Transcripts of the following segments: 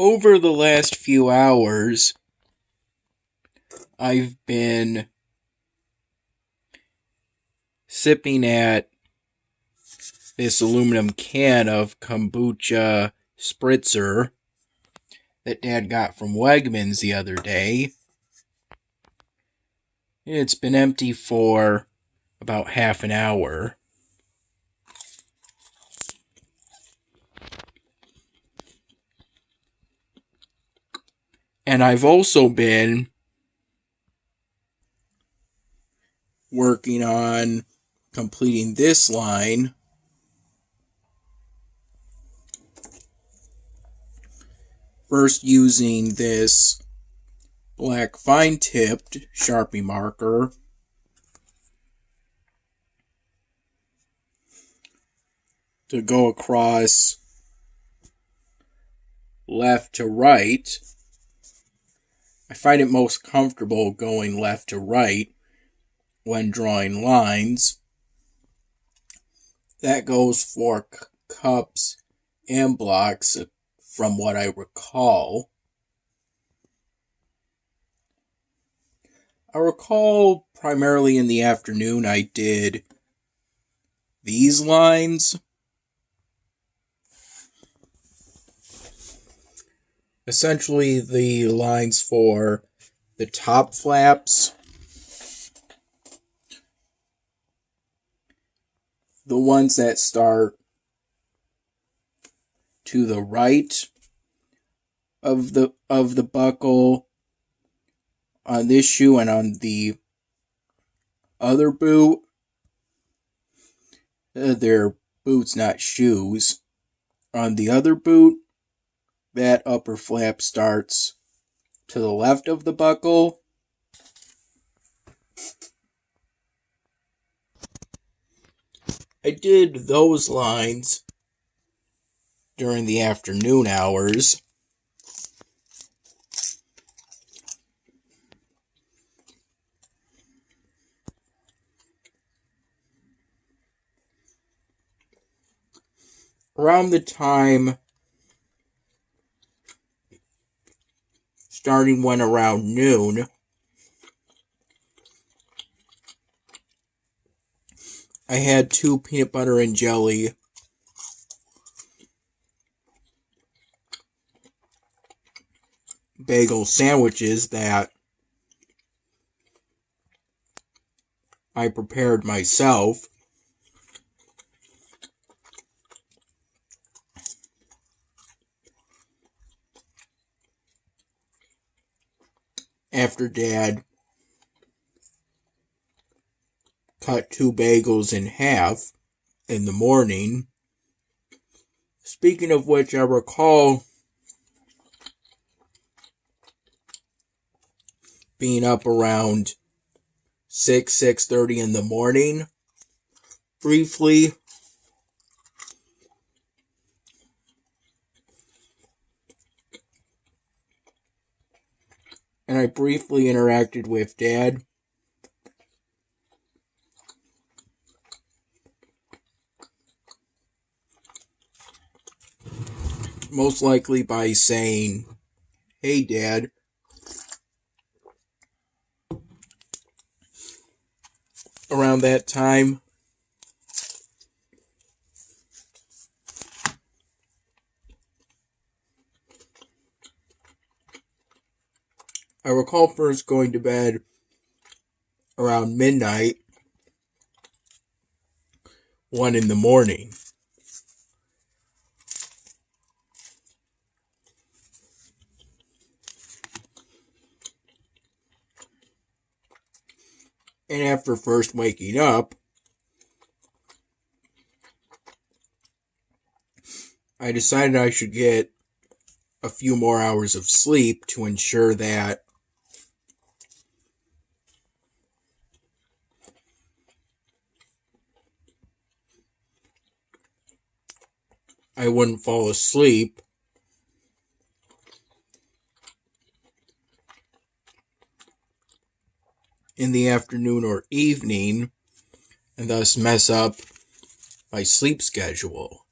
over the last few hours, I've been sipping at this aluminum can of kombucha spritzer that Dad got from Wegmans the other day. It's been empty for about half an hour. And I've also been working on completing this line. First using this black fine-tipped Sharpie marker to go across left to right. I find it most comfortable going left to right when drawing lines. That goes for cups and blocks from what I recall. I recall primarily in the afternoon I did these lines. Essentially the lines for the top flaps, the ones that start to the right of the buckle on this shoe and on the other boot. They're boots, not shoes. On the other boot, that upper flap starts to the left of the buckle. I did those lines during the afternoon hours. Around the time, starting when around noon, I had 2 peanut butter and jelly bagel sandwiches that I prepared myself. After Dad cut 2 bagels in half in the morning. Speaking of which, I recall being up around 6:30 in the morning, briefly. And I briefly interacted with Dad. Most likely by saying, "Hey, Dad, around that time, I recall first going to bed around midnight, 1 in the morning. And after first waking up, I decided I should get a few more hours of sleep to ensure that I wouldn't fall asleep in the afternoon or evening and thus mess up my sleep schedule.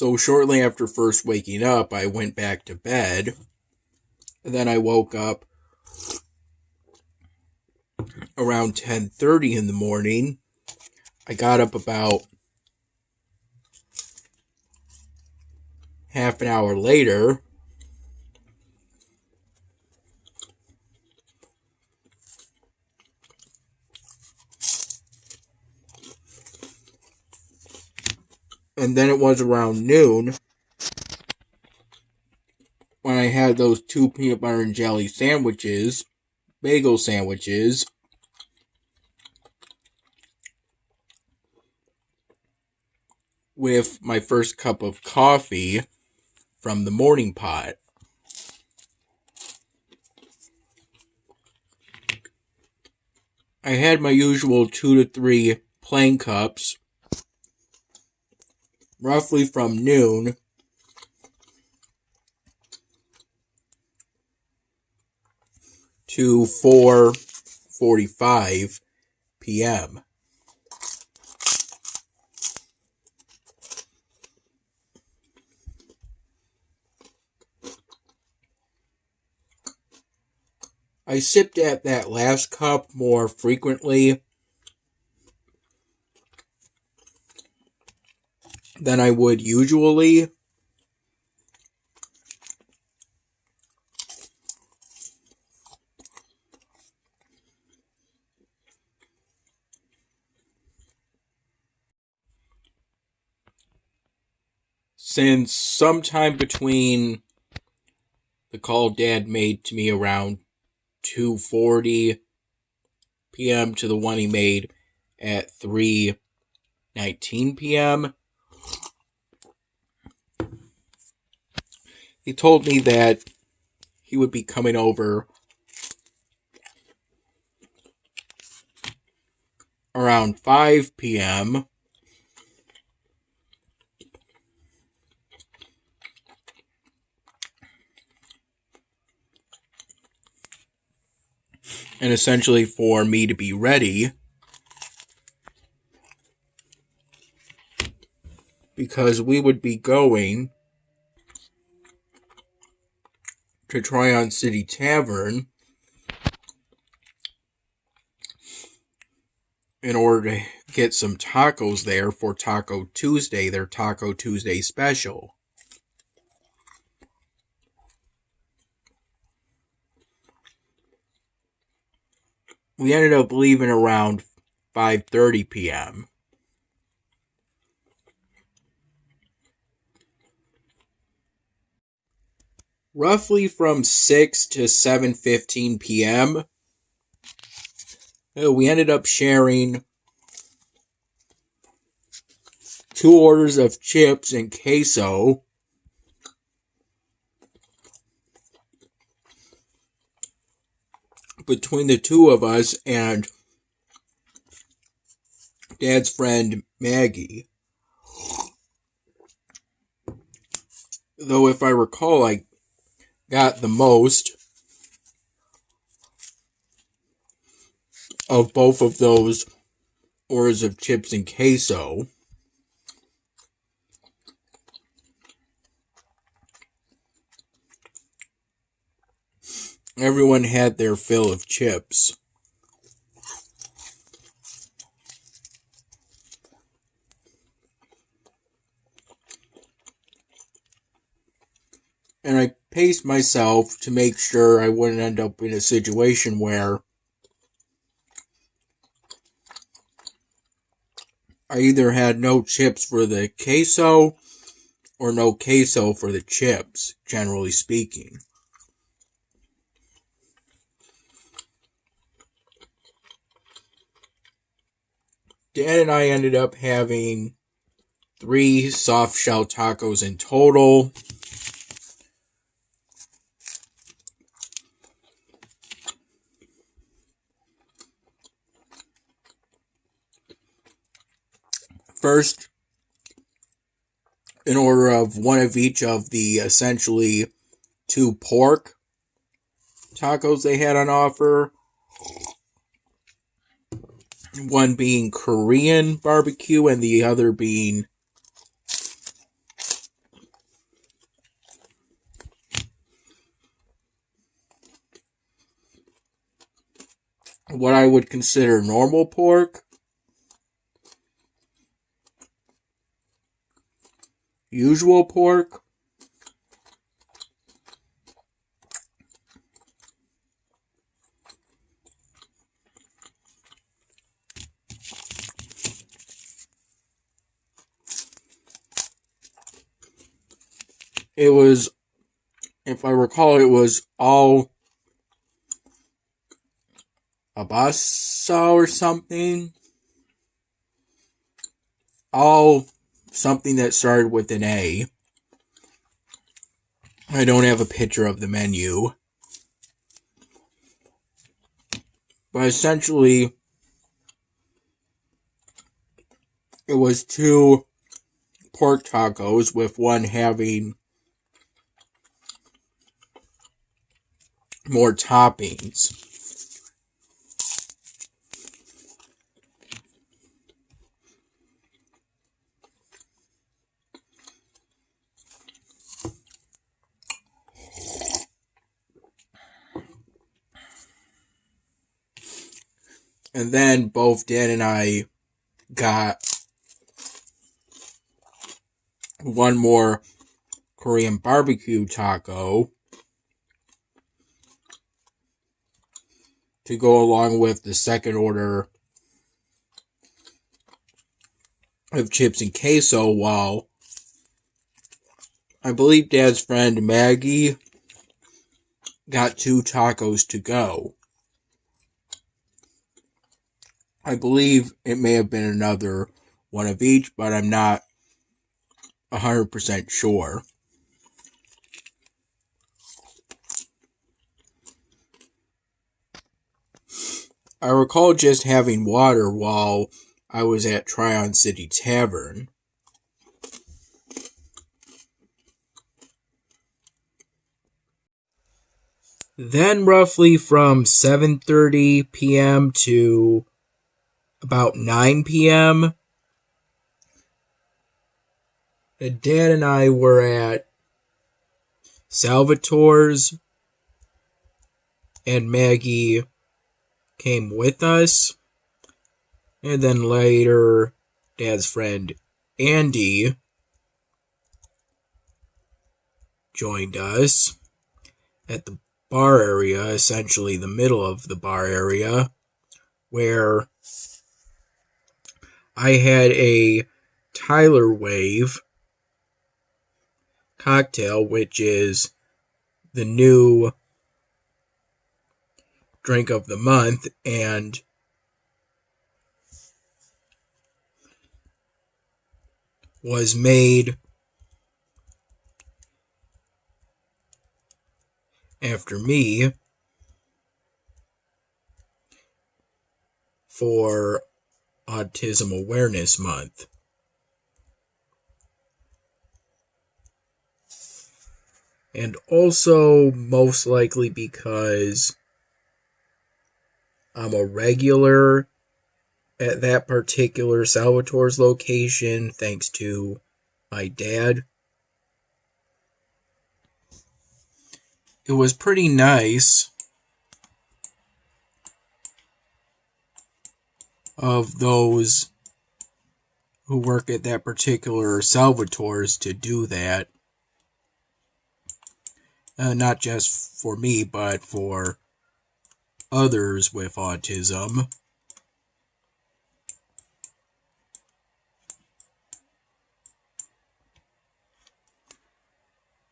So shortly after first waking up, I went back to bed. And then I woke up around 10:30 in the morning. I got up about half an hour later. And then it was around noon when I had those 2 peanut butter and jelly sandwiches, bagel sandwiches, with my first cup of coffee from the morning pot. I had my usual 2 to 3 plain cups, roughly from noon to 4:45 p.m. I sipped at that last cup more frequently than I would usually. Since sometime between the call Dad made to me around 2:40 p.m. to the one he made at 3:19 p.m., he told me that he would be coming over around 5 p.m. and essentially for me to be ready, because we would be going to Tryon City Tavern in order to get some tacos there for Taco Tuesday, their Taco Tuesday special. We ended up leaving around 5:30 p.m. Roughly from 6 to 7:15 p.m., we ended up sharing 2 orders of chips and queso between the two of us and Dad's friend Maggie. Though if I recall, I got the most of both of those orders of chips and queso. Everyone had their fill of chips. And I paced myself to make sure I wouldn't end up in a situation where I either had no chips for the queso or no queso for the chips, generally speaking. Dad and I ended up having 3 soft shell tacos in total. First, in order of one of each of the essentially 2 pork tacos they had on offer. One being Korean barbecue and the other being what I would consider normal pork, usual pork, it was, if I recall, it was all abasa or something. All something that started with an A. I don't have a picture of the menu. But essentially, it was 2 pork tacos with one having more toppings. And then both Dan and I got one more Korean barbecue taco to go along with the second order of chips and queso, while I believe Dad's friend Maggie got 2 tacos to go. I believe it may have been another one of each, but I'm not 100% sure. I recall just having water while I was at Tryon City Tavern. Then roughly from 7:30 p.m. to about 9 p.m., Dad and I were at Salvatore's, and Maggie came with us. And then later, Dad's friend Andy joined us at the bar area, essentially the middle of the bar area, where I had a Tyler Wave cocktail, which is the new drink of the month, and was made after me for Autism Awareness Month. And also, most likely because I'm a regular at that particular Salvatore's location, thanks to my dad. It was pretty nice of those who work at that particular Salvatore's to do that. Not just for me, but for others with autism.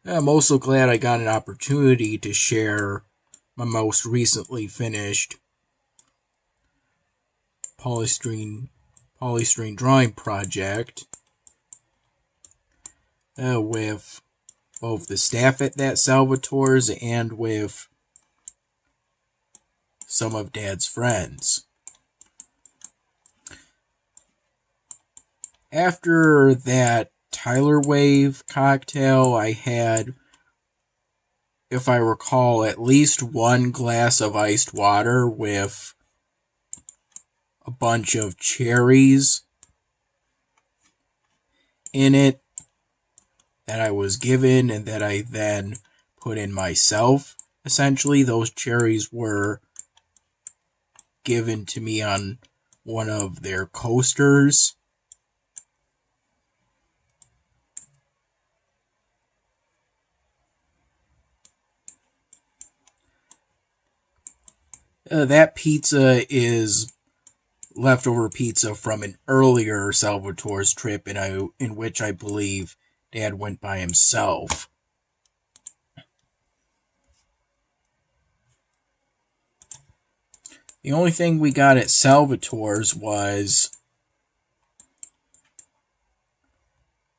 I'm also glad I got an opportunity to share my most recently finished polystyrene drawing project with both the staff at that Salvatore's and with some of Dad's friends. After that Tyler Wave cocktail, I had, if I recall, at least 1 glass of iced water with a bunch of cherries in it that I was given and that I then put in myself. Essentially, those cherries were given to me on one of their coasters. That pizza is leftover pizza from an earlier Salvatore's trip in which I believe Dad went by himself. The only thing we got at Salvatore's was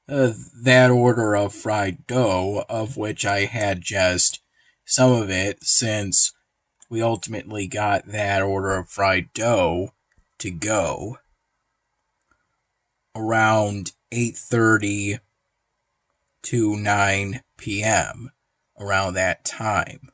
that order of fried dough, of which I had just some of it, since we ultimately got that order of fried dough to go around 8:30 to 9 p.m. around that time.